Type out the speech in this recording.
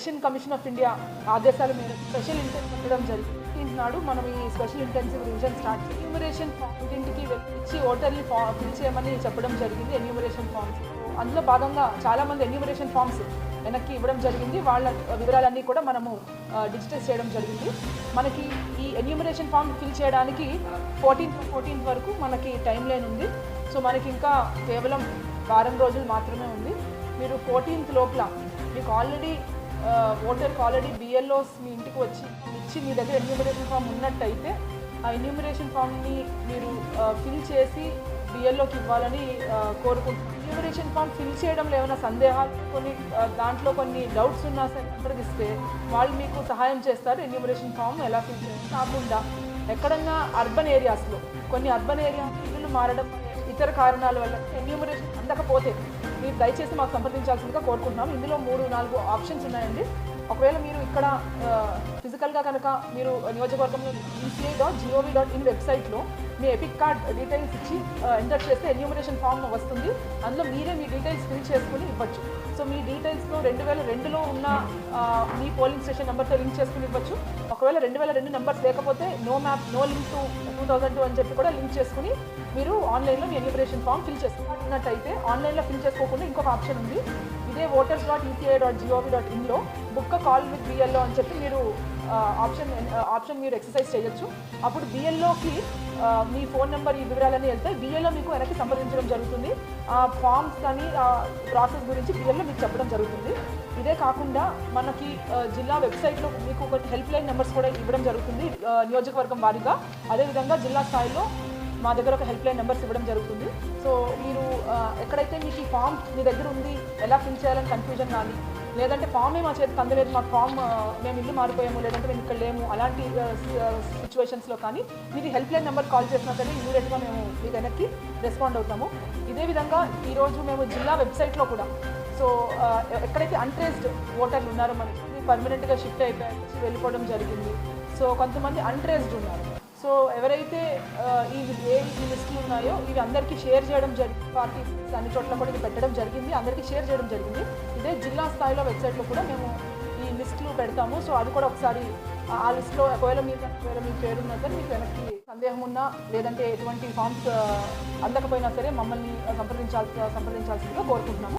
Election commission of India ఆదేశాల మేరకు special intensive పెట్టడం జరిగింది. నాడు మనం ఈ స్పెషల్ ఇంటెన్సివ్ రివిజన్ స్టార్ట్ చేసి ఎన్యూమరేషన్ ఫామ్ ఇంటింటికి ఇచ్చి ఓటర్ని ఫిల్ చేయమని చెప్పడం జరిగింది. ఎన్యూమరేషన్ ఫామ్స్ అందులో భాగంగా చాలామంది ఎన్యూమరేషన్ ఫామ్స్ వెనక్కి ఇవ్వడం జరిగింది. వాళ్ళ వివరాలన్నీ కూడా మనము డిజిటైజ్ చేయడం జరిగింది. మనకి ఈ ఎన్యూమరేషన్ ఫామ్ ఫిల్ చేయడానికి 14th వరకు మనకి టైం లైన్ ఉంది. సో మనకి ఇంకా కేవలం వారం రోజులు మాత్రమే ఉంది. మీరు 14th లోపల మీకు ఓటర్కి ఆల్రెడీ BLOs మీ ఇంటికి ఇచ్చి మీ దగ్గర ఎన్యూమరేషన్ ఫామ్ ఉన్నట్టయితే ఆ ఎన్యూమరేషన్ ఫామ్ని మీరు ఫిల్ చేసి BLOకి ఇవ్వాలని కోరుకుంటున్నాను. ఎన్యూమరేషన్ ఫామ్ ఫిల్ చేయడంలో ఏమైనా సందేహాలు దాంట్లో కొన్ని డౌట్స్ ఉన్నా సరే సంప్రదిస్తే వాళ్ళు మీకు సహాయం చేస్తారు. ఎన్యూమరేషన్ ఫామ్ ఎలా ఫిల్ చేయాలి కాకుండా ఎక్కడన్నా అర్బన్ ఏరియాస్లో కొన్ని అర్బన్ ఏరియా ఇల్లు మారడం ఇతర కారణాల వల్ల ఎన్యూమరేషన్ అందకపోతే మీరు దయచేసి మాకు సంప్రదించాల్సిందిగా కోరుకుంటున్నాం. ఇందులో 3-4 ఆప్షన్స్ ఉన్నాయండి. ఒకవేళ మీరు ఇక్కడ ఫిజికల్గా కనుక మీరు నియోజకవర్గంలో eca.gov.in వెబ్సైట్లో మీ ఎపిక్ కార్డ్ డీటెయిల్స్ ఇచ్చి ఎంటర్ చేస్తే ఎన్యూమరేషన్ ఫామ్ వస్తుంది. అందులో మీరే మీ డీటెయిల్స్ ఫిల్ చేసుకుని ఇవ్వచ్చు. సో మీ డీటెయిల్స్లో 2002లో ఉన్న మీ పోలింగ్ స్టేషన్ నెంబర్తో లింక్ చేసుకుని ఇవ్వచ్చు. ఒకవేళ 2002 నెంబర్స్ లేకపోతే నో లింక్ టు 2002 అని చెప్పి కూడా లింక్ చేసుకుని మీరు ఆన్లైన్లో మీ ఎన్యూమరేషన్ ఫామ్ ఫిల్ చేసుకున్నట్టయితే ఆన్లైన్లో ఫిల్ చేసుకోకుండా ఇంకొక ఆప్షన్ ఉంది. ఇదే voters.eca.gov.inలో బుక్ కాల్ విత్ BLO అని చెప్పి మీరు ఆప్షన్ మీరు ఎక్సర్సైజ్ చేయొచ్చు. అప్పుడు BLOకి మీ ఫోన్ నెంబర్ ఈ వివరాలన్నీ వెళ్తాయి. BLO మీకు వెనక్కి సంప్రదించడం జరుగుతుంది. ఆ ఫామ్స్ కానీ ఆ ప్రాసెస్ గురించి BLO మీకు చెప్పడం జరుగుతుంది. ఇదే కాకుండా మనకి జిల్లా వెబ్సైట్లో మీకు ఒక హెల్ప్ లైన్ నెంబర్స్ కూడా ఇవ్వడం జరుగుతుంది నియోజకవర్గం వారీగా. అదేవిధంగా జిల్లా స్థాయిలో మా దగ్గర ఒక హెల్ప్ లైన్ నెంబర్స్ ఇవ్వడం జరుగుతుంది. సో మీరు ఎక్కడైతే మీకు ఈ ఫామ్ మీ దగ్గర ఉంది ఎలా ఫిల్ చేయాలని కన్ఫ్యూజన్ కానీ లేదంటే ఫామే మా చేతికి అందలేదు, మాకు ఫామ్ మేము ఇల్లు మారిపోయాము లేదంటే మేము ఇక్కడ లేము అలాంటి సిచ్యువేషన్స్లో కానీ మీరు హెల్ప్ లైన్ నెంబర్ కాల్ చేసినా సరే ఇమీడియట్గా మేము మీ వెనక్కి రెస్పాండ్ అవుతాము. ఇదే విధంగా ఈరోజు మేము జిల్లా వెబ్సైట్లో కూడా సో ఎక్కడైతే అన్ట్రేస్డ్ ఓటర్లు ఉన్నారో మనకి పర్మనెంట్గా షిఫ్ట్ అయిపోయి వెళ్ళిపోవడం జరిగింది. సో కొంతమంది అన్ట్రేస్డ్ ఉన్నారు. సో ఎవరైతే ఈ లిస్టులు ఉన్నాయో ఇవి అందరికీ షేర్ చేయడం జరిగింది. పార్టీస్ అన్ని చోట్ల కూడా ఇది పెట్టడం జరిగింది, అందరికీ షేర్ చేయడం జరిగింది. ఇదే జిల్లా స్థాయిలో వెబ్సైట్లో కూడా మేము ఈ లిస్టులు పెడతాము. సో అది కూడా ఒకసారి ఆ లిస్టులో ఒకవేళ మీ పేరు ఉన్నా సరే మీకు వెనక్కి సందేహం ఉన్నా లేదంటే ఎటువంటి ఫామ్స్ అందకపోయినా సరే మమ్మల్ని సంప్రదించాల్సిందిగా కోరుకుంటున్నాము.